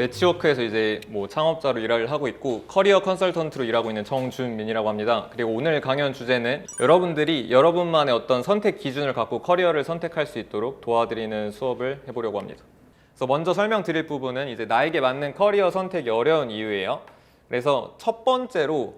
매치워크에서 이제 뭐 창업자로 일을 하고 있고 커리어 컨설턴트로 일하고 있는 정준민이라고 합니다. 그리고 오늘 강연 주제는 여러분들이 여러분만의 어떤 선택 기준을 갖고 커리어를 선택할 수 있도록 도와드리는 수업을 해보려고 합니다. 그래서 먼저 설명드릴 부분은 이제 나에게 맞는 커리어 선택이 어려운 이유예요. 그래서 첫 번째로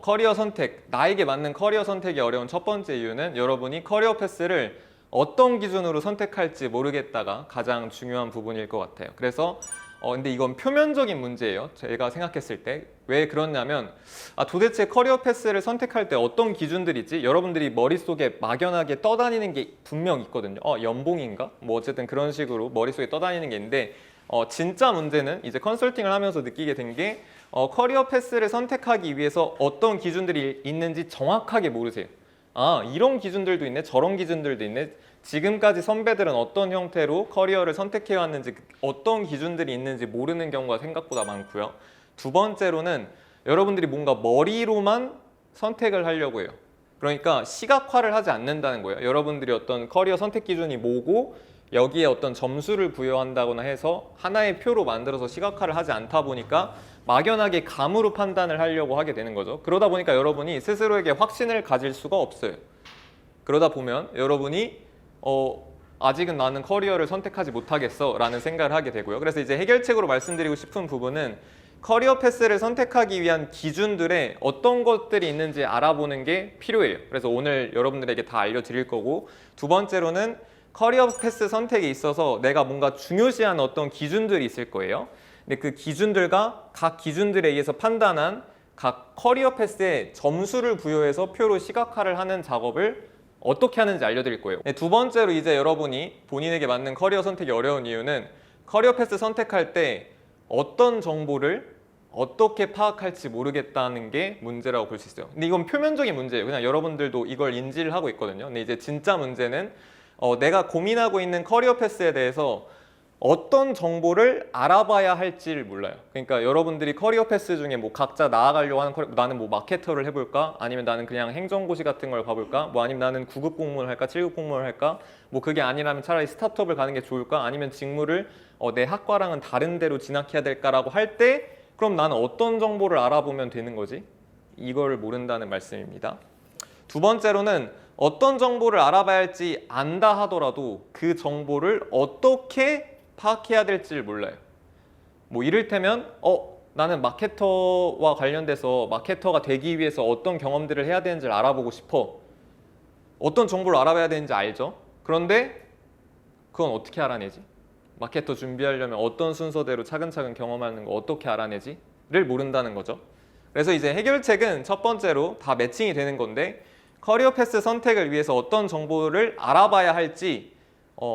커리어 선택, 나에게 맞는 커리어 선택이 어려운 첫 번째 이유는 여러분이 커리어 패스를 어떤 기준으로 선택할지 모르겠다가 가장 중요한 부분일 것 같아요. 그래서 근데 이건 표면적인 문제예요. 제가 생각했을 때. 왜 그러냐면 도대체 커리어 패스를 선택할 때 어떤 기준들이 있지? 여러분들이 머릿속에 막연하게 떠다니는 게 분명 있거든요. 연봉인가? 뭐 어쨌든 그런 식으로 머릿속에 떠다니는 게 있는데 진짜 문제는 이제 컨설팅을 하면서 느끼게 된 게 커리어 패스를 선택하기 위해서 어떤 기준들이 있는지 정확하게 모르세요. 이런 기준들도 있네, 저런 기준들도 있네. 지금까지 선배들은 어떤 형태로 커리어를 선택해 왔는지, 어떤 기준들이 있는지 모르는 경우가 생각보다 많고요. 두 번째로는 여러분들이 뭔가 머리로만 선택을 하려고 해요. 그러니까 시각화를 하지 않는다는 거예요. 여러분들이 어떤 커리어 선택 기준이 뭐고 여기에 어떤 점수를 부여한다거나 해서 하나의 표로 만들어서 시각화를 하지 않다 보니까 막연하게 감으로 판단을 하려고 하게 되는 거죠. 그러다 보니까 여러분이 스스로에게 확신을 가질 수가 없어요. 그러다 보면 여러분이 아직은 나는 커리어를 선택하지 못하겠어 라는 생각을 하게 되고요. 그래서 이제 해결책으로 말씀드리고 싶은 부분은 커리어 패스를 선택하기 위한 기준들에 어떤 것들이 있는지 알아보는 게 필요해요. 그래서 오늘 여러분들에게 다 알려드릴 거고, 두 번째로는 커리어 패스 선택에 있어서 내가 뭔가 중요시하는 어떤 기준들이 있을 거예요. 근데 그 기준들과 각 기준들에 의해서 판단한 각 커리어 패스에 점수를 부여해서 표로 시각화를 하는 작업을 어떻게 하는지 알려드릴 거예요. 두 번째로 이제 여러분이 본인에게 맞는 커리어 선택이 어려운 이유는 커리어 패스 선택할 때 어떤 정보를 어떻게 파악할지 모르겠다는 게 문제라고 볼 수 있어요. 근데 이건 표면적인 문제예요. 그냥 여러분들도 이걸 인지를 하고 있거든요. 근데 이제 진짜 문제는 내가 고민하고 있는 커리어 패스에 대해서 어떤 정보를 알아봐야 할지를 몰라요. 그러니까 여러분들이 커리어 패스 중에 뭐 각자 나아가려고 하는 나는 뭐 마케터를 해볼까? 아니면 나는 그냥 행정고시 같은 걸 가볼까? 뭐 아니면 나는 9급 공무원을 할까? 7급 공무원을 할까? 뭐 그게 아니라면 차라리 스타트업을 가는 게 좋을까? 아니면 직무를 내 학과랑은 다른 데로 진학해야 될까라고 할 때 그럼 나는 어떤 정보를 알아보면 되는 거지? 이걸 모른다는 말씀입니다. 두 번째로는 어떤 정보를 알아봐야 할지 안다 하더라도 그 정보를 어떻게 파악해야 될지를 몰라요. 뭐 이를테면 나는 마케터와 관련돼서 마케터가 되기 위해서 어떤 경험들을 해야 되는지를 알아보고 싶어. 어떤 정보를 알아봐야 되는지 알죠? 그런데 그건 어떻게 알아내지? 마케터 준비하려면 어떤 순서대로 차근차근 경험하는 거 어떻게 알아내지? 를 모른다는 거죠. 그래서 이제 해결책은 첫 번째로 다 매칭이 되는 건데 커리어 패스 선택을 위해서 어떤 정보를 알아봐야 할지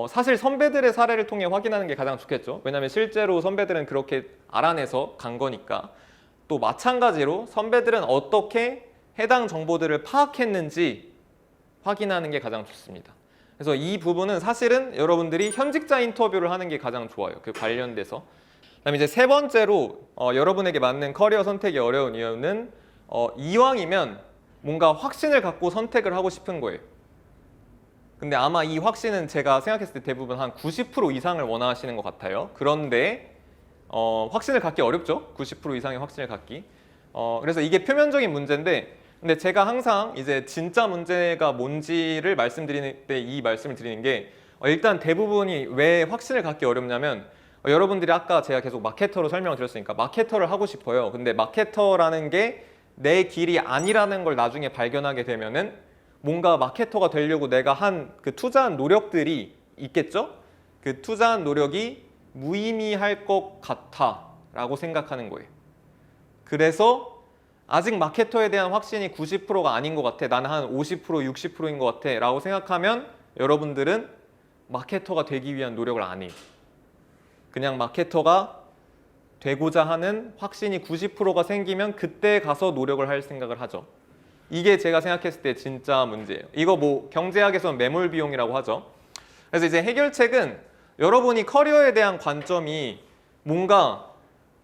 사실 선배들의 사례를 통해 확인하는 게 가장 좋겠죠. 왜냐하면 실제로 선배들은 그렇게 알아내서 간 거니까. 또 마찬가지로 선배들은 어떻게 해당 정보들을 파악했는지 확인하는 게 가장 좋습니다. 그래서 이 부분은 사실은 여러분들이 현직자 인터뷰를 하는 게 가장 좋아요. 그 관련돼서. 그다음에 이제 세 번째로 여러분에게 맞는 커리어 선택이 어려운 이유는 이왕이면 뭔가 확신을 갖고 선택을 하고 싶은 거예요. 근데 아마 이 확신은 제가 생각했을 때 대부분 한 90% 이상을 원하시는 것 같아요. 그런데 확신을 갖기 어렵죠. 90% 이상의 확신을 갖기. 그래서 이게 표면적인 문제인데 근데 제가 항상 이제 진짜 문제가 뭔지를 말씀드리는 때 이 말씀을 드리는 게 일단 대부분이 왜 확신을 갖기 어렵냐면 여러분들이 아까 제가 계속 마케터로 설명을 드렸으니까 마케터를 하고 싶어요. 근데 마케터라는 게 내 길이 아니라는 걸 나중에 발견하게 되면은 뭔가 마케터가 되려고 내가 한 그 투자한 노력들이 있겠죠? 그 투자한 노력이 무의미할 것 같아 라고 생각하는 거예요. 그래서 아직 마케터에 대한 확신이 90%가 아닌 것 같아. 나는 한 50%, 60%인 것 같아 라고 생각하면 여러분들은 마케터가 되기 위한 노력을 안 해요. 그냥 마케터가 되고자 하는 확신이 90%가 생기면 그때 가서 노력을 할 생각을 하죠. 이게 제가 생각했을 때 진짜 문제예요. 이거 뭐 경제학에서는 매몰 비용이라고 하죠. 그래서 이제 해결책은 여러분이 커리어에 대한 관점이 뭔가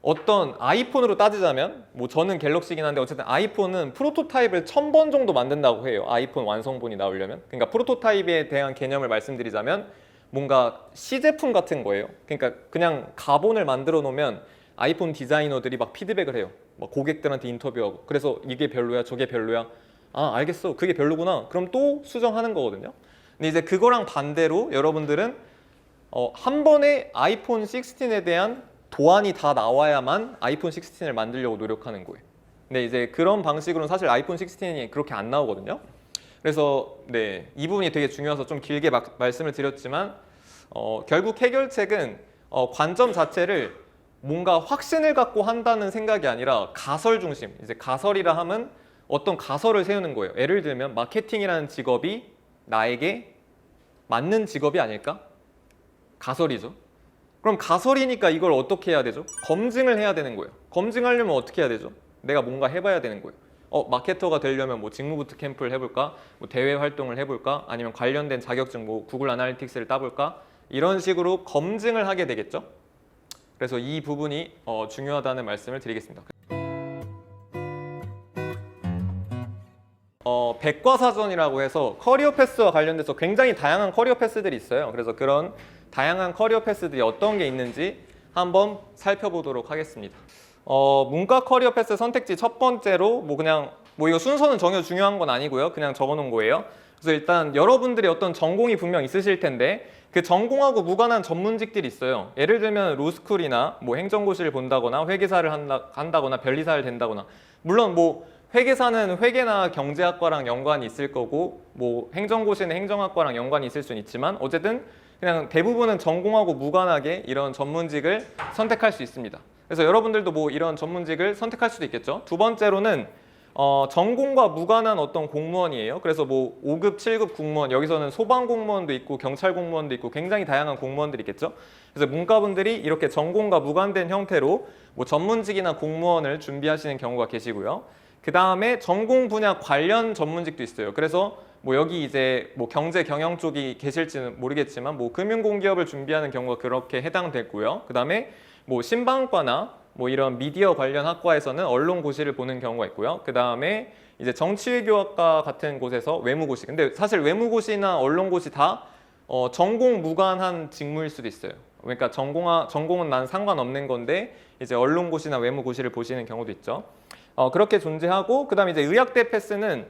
어떤 아이폰으로 따지자면 뭐 저는 갤럭시긴 한데 어쨌든 아이폰은 프로토타입을 1000번 정도 만든다고 해요. 아이폰 완성본이 나오려면. 그러니까 프로토타입에 대한 개념을 말씀드리자면 뭔가 시제품 같은 거예요. 그러니까 그냥 가본을 만들어 놓으면 아이폰 디자이너들이 막 피드백을 해요. 막 고객들한테 인터뷰하고. 그래서 이게 별로야, 저게 별로야. 아, 알겠어. 그게 별로구나. 그럼 또 수정하는 거거든요. 근데 이제 그거랑 반대로 여러분들은 한 번에 아이폰 16에 대한 도안이 다 나와야만 아이폰 16을 만들려고 노력하는 거예요. 근데 이제 그런 방식으로는 사실 아이폰 16이 그렇게 안 나오거든요. 그래서 네, 이 부분이 되게 중요해서 좀 길게 말씀을 드렸지만 결국 해결책은 관점 자체를 뭔가 확신을 갖고 한다는 생각이 아니라 가설 중심. 이제 가설이라 하면 어떤 가설을 세우는 거예요. 예를 들면 마케팅이라는 직업이 나에게 맞는 직업이 아닐까? 가설이죠. 그럼 가설이니까 이걸 어떻게 해야 되죠? 검증을 해야 되는 거예요. 검증하려면 어떻게 해야 되죠? 내가 뭔가 해봐야 되는 거예요. 마케터가 되려면 뭐 직무부터 캠프를 해볼까? 뭐 대외 활동을 해볼까? 아니면 관련된 자격증 뭐 구글 아나리틱스를 따볼까? 이런 식으로 검증을 하게 되겠죠. 그래서 이 부분이 중요하다는 말씀을 드리겠습니다. 백과사전이라고 해서 커리어 패스와 관련돼서 굉장히 다양한 커리어 패스들이 있어요. 그래서 그런 다양한 커리어 패스들이 어떤 게 있는지 한번 살펴보도록 하겠습니다. 문과 커리어 패스 선택지 첫 번째로 그냥 이거 순서는 전혀 중요한 건 아니고요. 그냥 적어 놓은 거예요. 그래서 일단 여러분들이 어떤 전공이 분명 있으실 텐데 그 전공하고 무관한 전문직들이 있어요. 예를 들면 로스쿨이나 행정고시를 본다거나 회계사를 한다거나 변리사를 된다거나, 물론 회계사는 회계나 경제학과랑 연관이 있을 거고 행정고시는 행정학과랑 연관이 있을 수는 있지만 어쨌든 그냥 대부분은 전공하고 무관하게 이런 전문직을 선택할 수 있습니다. 그래서 여러분들도 이런 전문직을 선택할 수도 있겠죠. 두 번째로는 전공과 무관한 어떤 공무원이에요. 그래서 5급, 7급 공무원, 여기서는 소방공무원도 있고 경찰공무원도 있고 굉장히 다양한 공무원들이 있겠죠. 그래서 문과분들이 이렇게 전공과 무관된 형태로 전문직이나 공무원을 준비하시는 경우가 계시고요. 그 다음에 전공 분야 관련 전문직도 있어요. 그래서 여기 이제 경제 경영 쪽이 계실지는 모르겠지만 금융공기업을 준비하는 경우가 그렇게 해당되고요. 그 다음에 신방과나 이런 미디어 관련 학과에서는 언론고시를 보는 경우가 있고요. 그 다음에 이제 정치외교학과 같은 곳에서 외무고시. 근데 사실 외무고시나 언론고시 다 전공 무관한 직무일 수도 있어요. 그러니까 전공은 난 상관없는 건데 이제 언론고시나 외무고시를 보시는 경우도 있죠. 그렇게 존재하고, 그 다음에 이제 의학대 패스는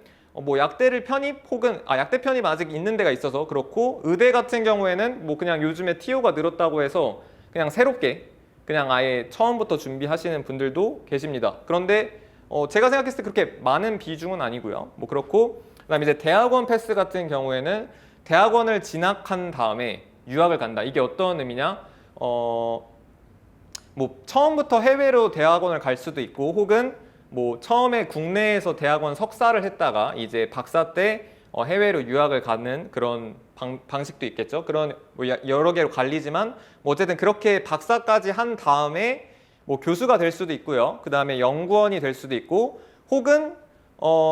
약대를 편입 혹은 약대 편입 아직 있는 데가 있어서 그렇고, 의대 같은 경우에는 그냥 요즘에 TO가 늘었다고 해서 그냥 새롭게 그냥 아예 처음부터 준비하시는 분들도 계십니다. 그런데 제가 생각했을 때 그렇게 많은 비중은 아니고요. 그렇고, 그다음에 이제 대학원 패스 같은 경우에는 대학원을 진학한 다음에 유학을 간다. 이게 어떤 의미냐? 처음부터 해외로 대학원을 갈 수도 있고, 혹은 처음에 국내에서 대학원 석사를 했다가 이제 박사 때 해외로 유학을 가는 그런 방식도 있겠죠. 그런 여러 개로 갈리지만 어쨌든 그렇게 박사까지 한 다음에 교수가 될 수도 있고요. 그 다음에 연구원이 될 수도 있고, 혹은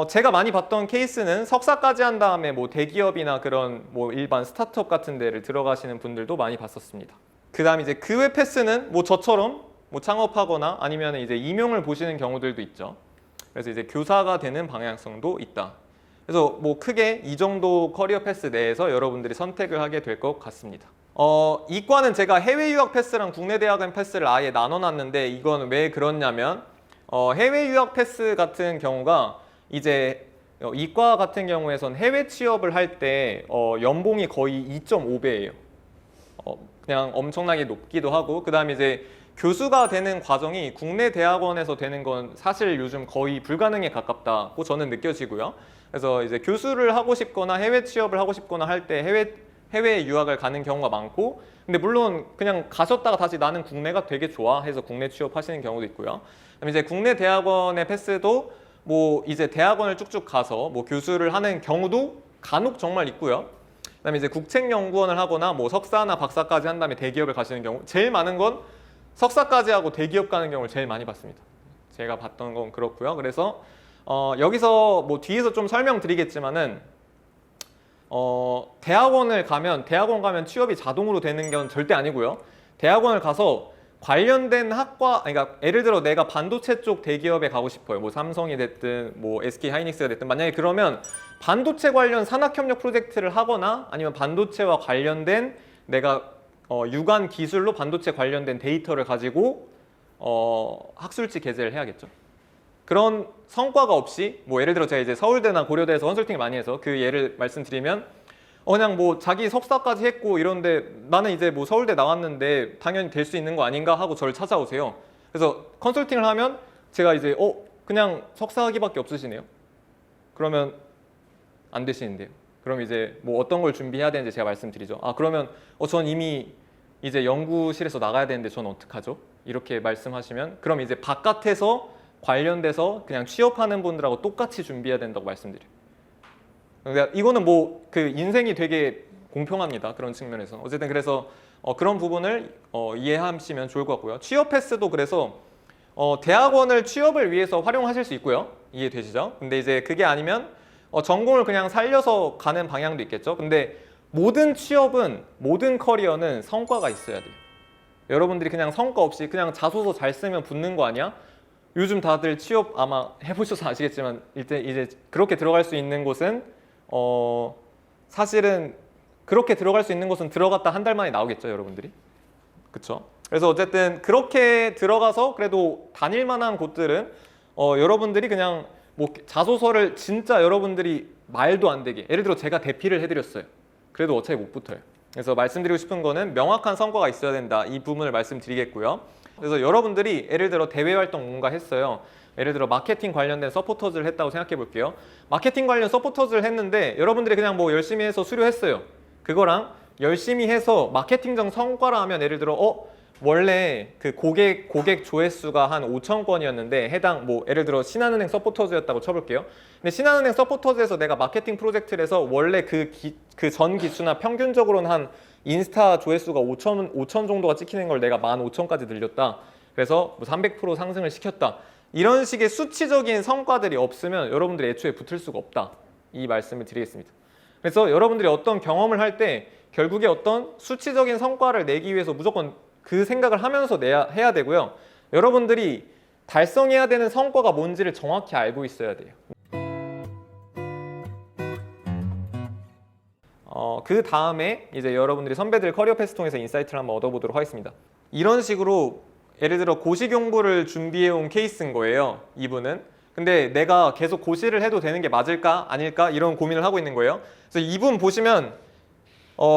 제가 많이 봤던 케이스는 석사까지 한 다음에 대기업이나 그런 일반 스타트업 같은 데를 들어가시는 분들도 많이 봤었습니다. 그 다음에 이제 그 외 패스는 저처럼 창업하거나 아니면 이제 임용을 보시는 경우들도 있죠. 그래서 이제 교사가 되는 방향성도 있다. 그래서 크게 이 정도 커리어 패스 내에서 여러분들이 선택을 하게 될 것 같습니다. 이과는 제가 해외 유학 패스랑 국내 대학원 패스를 아예 나눠놨는데, 이건 왜 그렇냐면 해외 유학 패스 같은 경우가 이제 이과 같은 경우에선 해외 취업을 할 때 연봉이 거의 2.5배예요. 그냥 엄청나게 높기도 하고, 그 다음에 이제 교수가 되는 과정이 국내 대학원에서 되는 건 사실 요즘 거의 불가능에 가깝다고 저는 느껴지고요. 그래서 이제 교수를 하고 싶거나 해외 취업을 하고 싶거나 할 때 해외 유학을 가는 경우가 많고, 근데 물론 그냥 가셨다가 다시 나는 국내가 되게 좋아 해서 국내 취업하시는 경우도 있고요. 그다음에 이제 국내 대학원의 패스도 이제 대학원을 쭉쭉 가서 교수를 하는 경우도 간혹 정말 있고요. 그다음에 이제 국책연구원을 하거나 석사나 박사까지 한 다음에 대기업을 가시는 경우, 제일 많은 건 석사까지 하고 대기업 가는 경우를 제일 많이 봤습니다. 제가 봤던 건 그렇고요. 그래서 여기서 뒤에서 좀 설명드리겠지만은 대학원 가면 취업이 자동으로 되는 건 절대 아니고요. 대학원을 가서 관련된 학과, 그러니까 예를 들어 내가 반도체 쪽 대기업에 가고 싶어요. 삼성이 됐든 SK 하이닉스가 됐든, 만약에 그러면 반도체 관련 산학협력 프로젝트를 하거나 아니면 반도체와 관련된 내가 유관 기술로 반도체 관련된 데이터를 가지고 학술지 게재를 해야겠죠. 그런 성과가 없이 뭐 예를 들어 제가 이제 서울대나 고려대에서 컨설팅을 많이 해서 그 예를 말씀드리면 그냥 뭐 자기 석사까지 했고 이런데 나는 이제 뭐 서울대 나왔는데 당연히 될 수 있는 거 아닌가 하고 저를 찾아오세요. 그래서 컨설팅을 하면 제가 이제 그냥 석사 학위밖에 없으시네요. 그러면 안 되시는데요. 그럼 이제 뭐 어떤 걸 준비해야 되는지 제가 말씀드리죠. 그러면 전 이미 이제 연구실에서 나가야 되는데 전 어떡하죠? 이렇게 말씀하시면 그럼 이제 바깥에서 관련돼서 그냥 취업하는 분들하고 똑같이 준비해야 된다고 말씀드려요. 그러니까 이거는 뭐 그 인생이 되게 공평합니다. 그런 측면에서. 어쨌든 그래서 그런 부분을 이해하시면 좋을 것 같고요. 취업 패스도 그래서 대학원을 취업을 위해서 활용하실 수 있고요. 이해되시죠? 근데 이제 그게 아니면 전공을 그냥 살려서 가는 방향도 있겠죠. 근데 모든 취업은, 모든 커리어는 성과가 있어야 돼요. 여러분들이 그냥 성과 없이 그냥 자소서 잘 쓰면 붙는 거 아니야? 요즘 다들 취업 아마 해보셔서 아시겠지만 이제 그렇게 들어갈 수 있는 곳은 사실은 그렇게 들어갈 수 있는 곳은 들어갔다 한 달 만에 나오겠죠, 여러분들이. 그쵸? 그래서 어쨌든 그렇게 들어가서 그래도 다닐 만한 곳들은 여러분들이 그냥 뭐 자소서를 진짜 여러분들이 말도 안 되게 예를 들어 제가 대피를 해드렸어요. 그래도 어차피 못 붙어요. 그래서 말씀드리고 싶은 거는 명확한 성과가 있어야 된다. 이 부분을 말씀드리겠고요. 그래서 여러분들이 예를 들어 대외 활동 뭔가 했어요. 예를 들어 마케팅 관련된 서포터즈를 했다고 생각해 볼게요. 마케팅 관련 서포터즈를 했는데 여러분들이 그냥 뭐 열심히 해서 수료했어요. 그거랑 열심히 해서 마케팅적 성과라 하면 예를 들어 원래 그 고객 조회수가 한 5천 건이었는데 해당 뭐 예를 들어 신한은행 서포터즈였다고 쳐볼게요. 근데 신한은행 서포터즈에서 내가 마케팅 프로젝트를 해서 원래 그 전 기수나 평균적으로는 한 인스타 조회수가 5천 정도가 찍히는 걸 내가 15,000까지 늘렸다. 그래서 뭐 300% 상승을 시켰다. 이런 식의 수치적인 성과들이 없으면 여러분들이 애초에 붙을 수가 없다. 이 말씀을 드리겠습니다. 그래서 여러분들이 어떤 경험을 할 때 결국에 어떤 수치적인 성과를 내기 위해서 무조건 그 생각을 하면서 해야 되고요. 여러분들이 달성해야 되는 성과가 뭔지를 정확히 알고 있어야 돼요. 그 다음에 이제 여러분들이 선배들 커리어 패스 통해서 인사이트를 한번 얻어보도록 하겠습니다. 이런 식으로 예를 들어 고시 공부를 준비해온 케이스인 거예요. 이분은. 근데 내가 계속 고시를 해도 되는 게 맞을까 아닐까 이런 고민을 하고 있는 거예요. 그래서 이분 보시면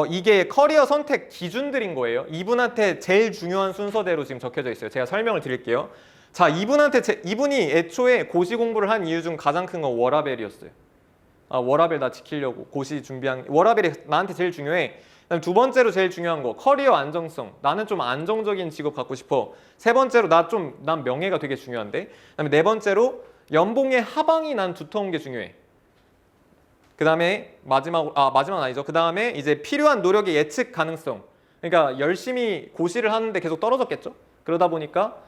이게 커리어 선택 기준들인 거예요. 이분한테 제일 중요한 순서대로 지금 적혀져 있어요. 제가 설명을 드릴게요. 자, 이분이 애초에 고시 공부를 한 이유 중 가장 큰 건 워라밸이었어요. 워라밸 나 지키려고 고시 준비한 워라밸이 나한테 제일 중요해. 그다음 두 번째로 제일 중요한 거 커리어 안정성. 나는 좀 안정적인 직업 갖고 싶어. 세 번째로 난 명예가 되게 중요한데. 그다음에 네 번째로 연봉의 하방이 난 두터운 게 중요해. 그 다음에 마지막은 아니죠. 그 다음에 이제 필요한 노력의 예측 가능성. 그러니까 열심히 고시를 하는데 계속 떨어졌겠죠. 그러다 보니까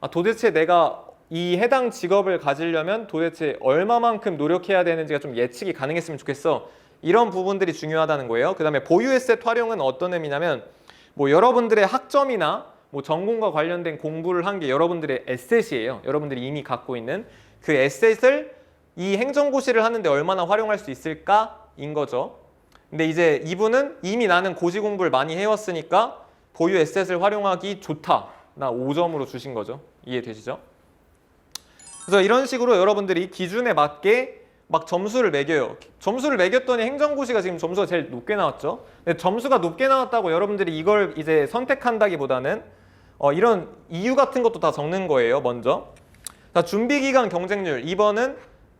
도대체 내가 이 해당 직업을 가지려면 도대체 얼마만큼 노력해야 되는지가 좀 예측이 가능했으면 좋겠어. 이런 부분들이 중요하다는 거예요. 그 다음에 보유 에셋 활용은 어떤 의미냐면 뭐 여러분들의 학점이나 뭐 전공과 관련된 공부를 한 게 여러분들의 에셋이에요. 여러분들이 이미 갖고 있는 그 에셋을 이 행정고시를 하는데 얼마나 활용할 수 있을까인 거죠. 근데 이제 이분은 이미 나는 고시 공부를 많이 해왔으니까 보유 에셋을 활용하기 좋다. 나 5점으로 주신 거죠. 이해되시죠? 그래서 이런 식으로 여러분들이 기준에 맞게 막 점수를 매겨요. 점수를 매겼더니 행정고시가 지금 점수가 제일 높게 나왔죠. 근데 점수가 높게 나왔다고 여러분들이 이걸 이제 선택한다기보다는 이런 이유 같은 것도 다 적는 거예요. 먼저. 자, 준비기간 경쟁률. 이분은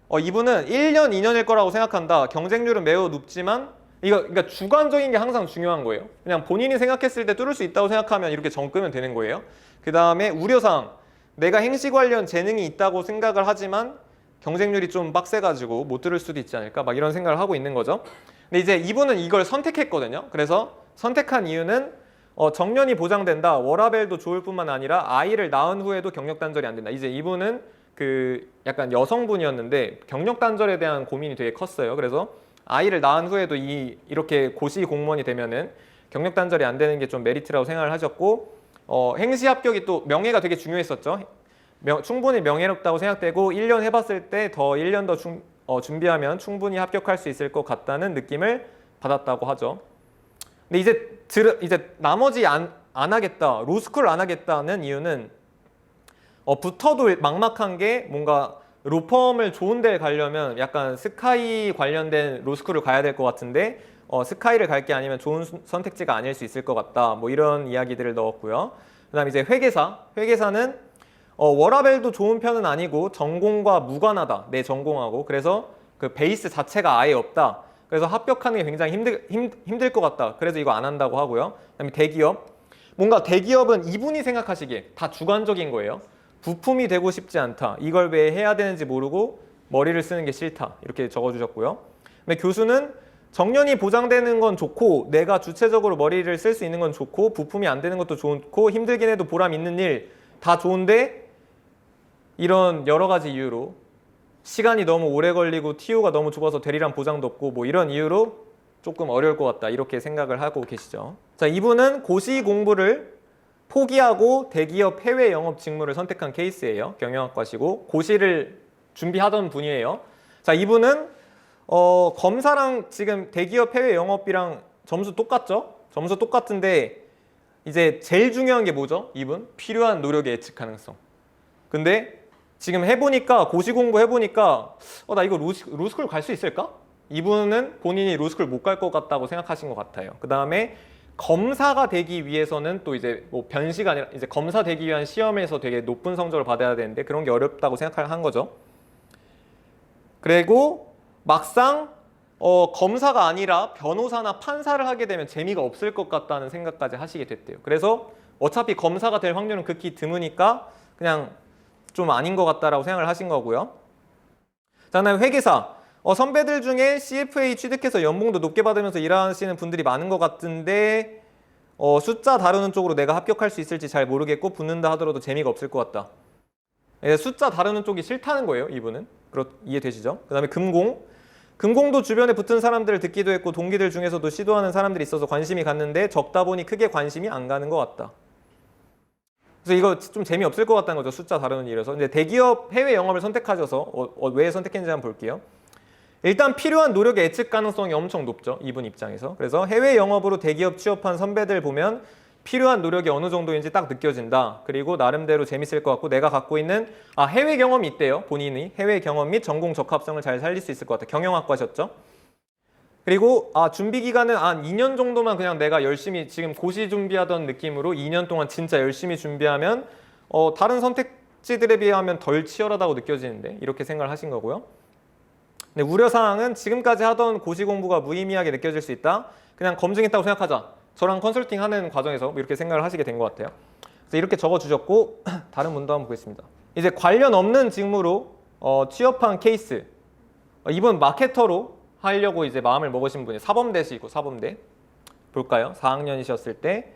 1년, 2년일 거라고 생각한다. 경쟁률은 매우 높지만 그러니까 주관적인 게 항상 중요한 거예요. 그냥 본인이 생각했을 때 뚫을 수 있다고 생각하면 이렇게 정 끄면 되는 거예요. 그 다음에 우려사항. 내가 행시 관련 재능이 있다고 생각을 하지만 경쟁률이 좀 빡세가지고 못 들을 수도 있지 않을까 막 이런 생각을 하고 있는 거죠. 근데 이제 이분은 이걸 선택했거든요. 그래서 선택한 이유는 정년이 보장된다. 워라밸도 좋을 뿐만 아니라 아이를 낳은 후에도 경력 단절이 안 된다. 이제 이분은 그 약간 여성분이었는데 경력 단절에 대한 고민이 되게 컸어요. 그래서 아이를 낳은 후에도 이렇게 고시 공무원이 되면은 경력 단절이 안 되는 게 좀 메리트라고 생각을 하셨고 행시 합격이 또 명예가 되게 중요했었죠. 충분히 명예롭다고 생각되고 1년 해봤을 때 더 1년 더 준비하면 충분히 합격할 수 있을 것 같다는 느낌을 받았다고 하죠. 근데 이제 나머지 안 하겠다, 로스쿨을 안 하겠다는 이유는 붙어도 막막한 게 뭔가 로펌을 좋은 데를 가려면 약간 스카이 관련된 로스쿨을 가야 될 것 같은데 스카이를 갈 게 아니면 좋은 선택지가 아닐 수 있을 것 같다. 뭐 이런 이야기들을 넣었고요. 그다음에 이제 회계사는 워라밸도 좋은 편은 아니고 전공과 무관하다. 내 전공하고. 그래서 그 베이스 자체가 아예 없다. 그래서 합격하는 게 굉장히 힘들 것 같다. 그래서 이거 안 한다고 하고요. 그다음에 대기업. 뭔가 대기업은 이분이 생각하시기에 다 주관적인 거예요. 부품이 되고 싶지 않다. 이걸 왜 해야 되는지 모르고 머리를 쓰는 게 싫다. 이렇게 적어주셨고요. 근데 교수는 정년이 보장되는 건 좋고 내가 주체적으로 머리를 쓸 수 있는 건 좋고 부품이 안 되는 것도 좋고 힘들긴 해도 보람 있는 일 다 좋은데 이런 여러 가지 이유로 시간이 너무 오래 걸리고 TO가 너무 좁아서 되리란 보장도 없고 뭐 이런 이유로 조금 어려울 것 같다. 이렇게 생각을 하고 계시죠. 자, 이분은 고시 공부를 포기하고 대기업 해외 영업 직무를 선택한 케이스예요. 경영학과시고 고시를 준비하던 분이에요. 자, 이분은 검사랑 지금 대기업 해외 영업이랑 점수 똑같죠? 점수 똑같은데 이제 제일 중요한 게 뭐죠? 이분? 필요한 노력의 예측 가능성. 근데 지금 해보니까 고시 공부 해보니까 나 이거 로스쿨 갈 수 있을까? 이분은 본인이 로스쿨 못 갈 것 같다고 생각하신 것 같아요. 그 다음에 검사가 되기 위해서는 또 이제 뭐 변시가 아니라 이제 검사 되기 위한 시험에서 되게 높은 성적을 받아야 되는데 그런 게 어렵다고 생각한 거죠. 그리고 막상 검사가 아니라 변호사나 판사를 하게 되면 재미가 없을 것 같다는 생각까지 하시게 됐대요. 그래서 어차피 검사가 될 확률은 극히 드무니까 그냥 좀 아닌 것 같다라고 생각을 하신 거고요. 자, 그다음에 회계사. 선배들 중에 CFA 취득해서 연봉도 높게 받으면서 일하시는 분들이 많은 것 같은데 숫자 다루는 쪽으로 내가 합격할 수 있을지 잘 모르겠고 붙는다 하더라도 재미가 없을 것 같다. 숫자 다루는 쪽이 싫다는 거예요, 이분은. 이해되시죠? 그 다음에 금공도 주변에 붙은 사람들을 듣기도 했고 동기들 중에서도 시도하는 사람들이 있어서 관심이 갔는데 적다 보니 크게 관심이 안 가는 것 같다. 그래서 이거 좀 재미없을 것 같다는 거죠. 숫자 다루는 일에서. 근데 대기업 해외 영업을 선택하셔서 왜 선택했는지 한번 볼게요. 일단 필요한 노력의 예측 가능성이 엄청 높죠. 이분 입장에서. 그래서 해외 영업으로 대기업 취업한 선배들 보면 필요한 노력이 어느 정도인지 딱 느껴진다. 그리고 나름대로 재밌을 것 같고 내가 갖고 있는 해외 경험이 있대요. 본인이 해외 경험 및 전공 적합성을 잘 살릴 수 있을 것 같아. 경영학과셨죠. 그리고 준비 기간은 한 2년 정도만 그냥 내가 열심히 지금 고시 준비하던 느낌으로 2년 동안 진짜 열심히 준비하면 다른 선택지들에 비하면 덜 치열하다고 느껴지는데 이렇게 생각을 하신 거고요. 근데 우려사항은 지금까지 하던 고시 공부가 무의미하게 느껴질 수 있다. 그냥 검증했다고 생각하자. 저랑 컨설팅 하는 과정에서 뭐 이렇게 생각을 하시게 된 것 같아요. 그래서 이렇게 적어주셨고 다른 문도 한번 보겠습니다. 이제 관련 없는 직무로 취업한 케이스. 이분 마케터로 하려고 이제 마음을 먹으신 분이 사범대시고 사범대. 볼까요? 4학년이셨을 때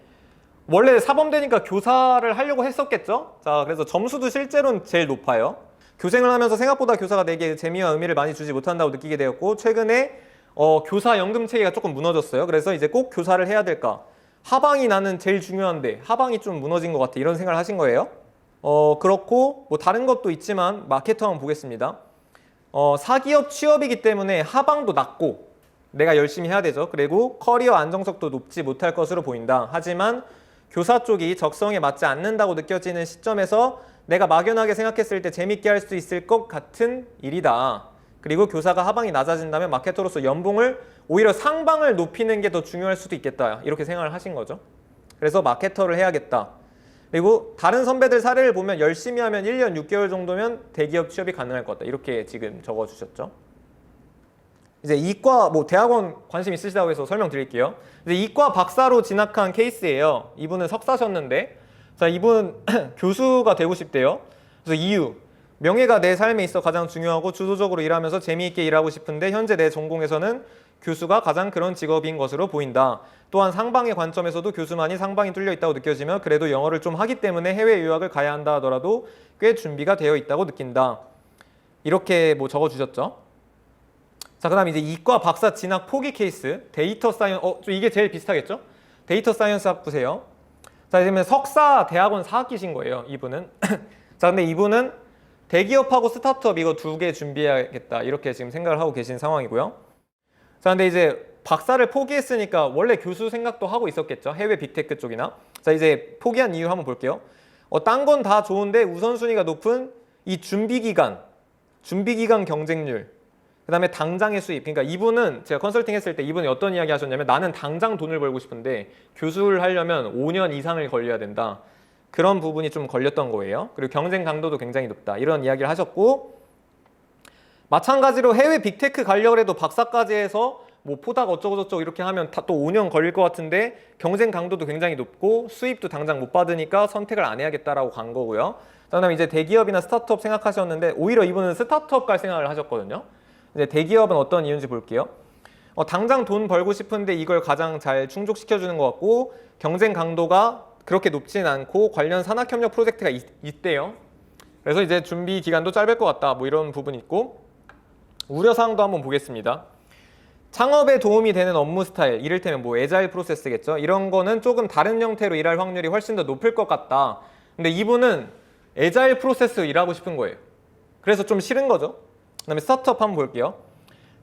원래 사범대니까 교사를 하려고 했었겠죠? 자, 그래서 점수도 실제로는 제일 높아요. 교생을 하면서 생각보다 교사가 내게 재미와 의미를 많이 주지 못한다고 느끼게 되었고 최근에 교사 연금 체계가 조금 무너졌어요. 그래서 이제 꼭 교사를 해야 될까? 하방이 나는 제일 중요한데 하방이 좀 무너진 것 같아. 이런 생각을 하신 거예요. 그렇고 뭐 다른 것도 있지만 마케터 한번 보겠습니다. 사기업 취업이기 때문에 하방도 낮고 내가 열심히 해야 되죠. 그리고 커리어 안정성도 높지 못할 것으로 보인다. 하지만 교사 쪽이 적성에 맞지 않는다고 느껴지는 시점에서 내가 막연하게 생각했을 때 재밌게 할 수 있을 것 같은 일이다. 그리고 교사가 하방이 낮아진다면 마케터로서 연봉을 오히려 상방을 높이는 게 더 중요할 수도 있겠다. 이렇게 생각을 하신 거죠. 그래서 마케터를 해야겠다. 그리고 다른 선배들 사례를 보면 열심히 하면 1년 6개월 정도면 대기업 취업이 가능할 것 같다. 이렇게 지금 적어주셨죠. 이제 이과 대학원 관심 있으시다고 해서 설명드릴게요. 이제 이과 박사로 진학한 케이스예요. 이분은 석사셨는데 자, 이분 교수가 되고 싶대요. 그래서 이유. 명예가 내 삶에 있어 가장 중요하고 주도적으로 일하면서 재미있게 일하고 싶은데 현재 내 전공에서는 교수가 가장 그런 직업인 것으로 보인다. 또한 상방의 관점에서도 교수만이 상방이 뚫려 있다고 느껴지며 그래도 영어를 좀 하기 때문에 해외 유학을 가야 한다 하더라도 꽤 준비가 되어 있다고 느낀다. 이렇게 적어주셨죠. 자, 그 다음 이제 이과 박사 진학 포기 케이스. 데이터 사이언스, 이게 제일 비슷하겠죠? 데이터 사이언스 학부세요. 자, 그러면 석사 대학원 4학기신 거예요, 이분은. 자, 근데 이분은 대기업하고 스타트업 이거 두 개 준비해야겠다. 이렇게 지금 생각을 하고 계신 상황이고요. 자, 근데 이제 박사를 포기했으니까 원래 교수 생각도 하고 있었겠죠. 해외 빅테크 쪽이나. 자, 이제 포기한 이유 한번 볼게요. 딴 건 다 좋은데 우선순위가 높은 이 준비기간 경쟁률, 그 다음에 당장의 수입. 그러니까 이분은 제가 컨설팅 했을 때 이분이 어떤 이야기 하셨냐면 나는 당장 돈을 벌고 싶은데 교수를 하려면 5년 이상을 걸려야 된다. 그런 부분이 좀 걸렸던 거예요. 그리고 경쟁 강도도 굉장히 높다. 이런 이야기를 하셨고, 마찬가지로 해외 빅테크 가려고 해도 박사까지 해서 뭐 포닥 어쩌고저쩌고 이렇게 하면 다 또 5년 걸릴 것 같은데 경쟁 강도도 굉장히 높고 수입도 당장 못 받으니까 선택을 안 해야겠다라고 간 거고요. 그다음에 이제 대기업이나 스타트업 생각하셨는데 오히려 이분은 스타트업 갈 생각을 하셨거든요. 이제 대기업은 어떤 이유인지 볼게요. 당장 돈 벌고 싶은데 이걸 가장 잘 충족시켜주는 것 같고 경쟁 강도가 그렇게 높진 않고 관련 산학협력 프로젝트가 있대요. 그래서 이제 준비 기간도 짧을 것 같다. 뭐 이런 부분이 있고, 우려사항도 한번 보겠습니다. 창업에 도움이 되는 업무 스타일, 이를테면 뭐 애자일 프로세스겠죠. 이런 거는 조금 다른 형태로 일할 확률이 훨씬 더 높을 것 같다. 근데 이분은 애자일 프로세스 일하고 싶은 거예요. 그래서 좀 싫은 거죠. 그다음에 스타트업 한번 볼게요.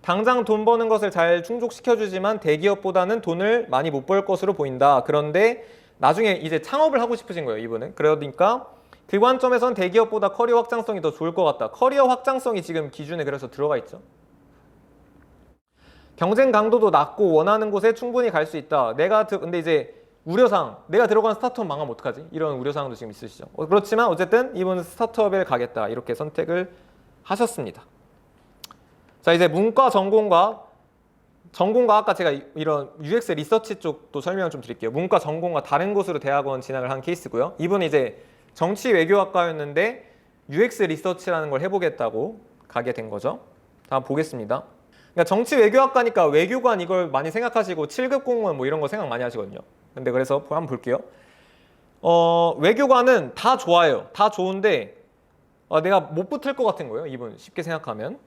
당장 돈 버는 것을 잘 충족시켜주지만 대기업보다는 돈을 많이 못 벌 것으로 보인다. 그런데 나중에 이제 창업을 하고 싶으신 거예요, 이분은. 그러니까 그 관점에선 대기업보다 커리어 확장성이 더 좋을 것 같다. 커리어 확장성이 지금 기준에 그래서 들어가 있죠. 경쟁 강도도 낮고 원하는 곳에 충분히 갈 수 있다. 근데 이제 우려사항, 내가 들어간 스타트업 망하면 어떡하지? 이런 우려사항도 지금 있으시죠. 그렇지만 어쨌든 이분은 스타트업에 가겠다. 이렇게 선택을 하셨습니다. 자, 이제 문과 전공과 아까 제가 이런 UX 리서치 쪽도 설명을 좀 드릴게요. 문과 전공과 다른 곳으로 대학원 진학을 한 케이스고요. 이분은 이제 정치 외교학과였는데 UX 리서치라는 걸 해보겠다고 가게 된 거죠. 한번 보겠습니다. 그러니까 정치 외교학과니까 외교관 이걸 많이 생각하시고 7급 공무원 뭐 이런 거 생각 많이 하시거든요. 근데 그래서 한번 볼게요. 외교관은 다 좋아요. 다 좋은데 내가 못 붙을 것 같은 거예요. 이분 쉽게 생각하면.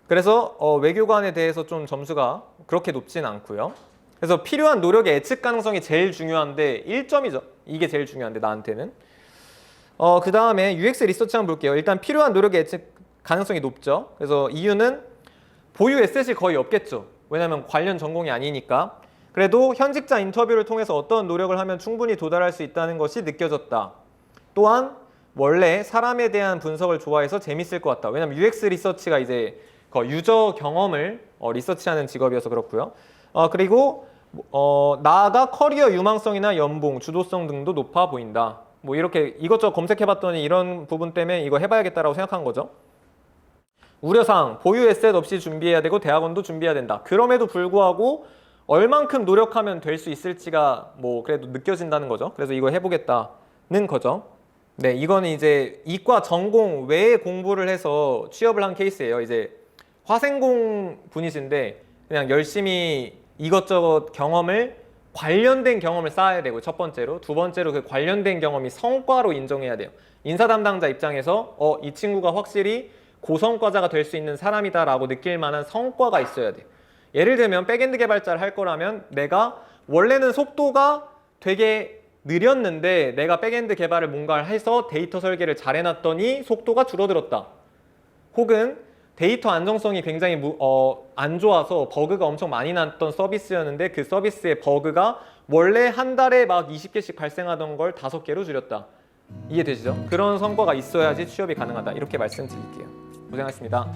그래서 외교관에 대해서 좀 점수가 그렇게 높진 않고요. 그래서 필요한 노력의 예측 가능성이 제일 중요한데 1점이죠. 이게 제일 중요한데 나한테는. 그 다음에 UX 리서치 한번 볼게요. 일단 필요한 노력의 예측 가능성이 높죠. 그래서 이유는 보유 에셋이 거의 없겠죠. 왜냐하면 관련 전공이 아니니까. 그래도 현직자 인터뷰를 통해서 어떤 노력을 하면 충분히 도달할 수 있다는 것이 느껴졌다. 또한 원래 사람에 대한 분석을 좋아해서 재밌을 것 같다. 왜냐하면 UX 리서치가 이제 유저 경험을 리서치하는 직업이어서 그렇고요. 그리고 나아가 커리어 유망성이나 연봉, 주도성 등도 높아 보인다. 뭐 이렇게 이것저것 검색해봤더니 이런 부분 때문에 이거 해봐야겠다라고 생각한 거죠. 우려사항, 보유 에셋 없이 준비해야 되고 대학원도 준비해야 된다. 그럼에도 불구하고 얼만큼 노력하면 될 수 있을지가 뭐 그래도 느껴진다는 거죠. 그래서 이거 해보겠다는 거죠. 네, 이거는 이제 이과 전공 외에 공부를 해서 취업을 한 케이스예요. 이제 화생공 분이신데 그냥 열심히 이것저것 관련된 경험을 쌓아야 되고, 첫 번째로. 두 번째로 그 관련된 경험이 성과로 인정해야 돼요. 인사 담당자 입장에서 이 친구가 확실히 고성과자가 될 수 있는 사람이다 라고 느낄 만한 성과가 있어야 돼요. 예를 들면 백엔드 개발자를 할 거라면 내가 원래는 속도가 되게 느렸는데 내가 백엔드 개발을 뭔가를 해서 데이터 설계를 잘 해놨더니 속도가 줄어들었다. 혹은 데이터 안정성이 굉장히 안 좋아서 버그가 엄청 많이 났던 서비스였는데 그 서비스의 버그가 원래 한 달에 막 20개씩 발생하던 걸 5개로 줄였다. 이해되시죠? 그런 성과가 있어야지 취업이 가능하다. 이렇게 말씀드릴게요. 고생하셨습니다.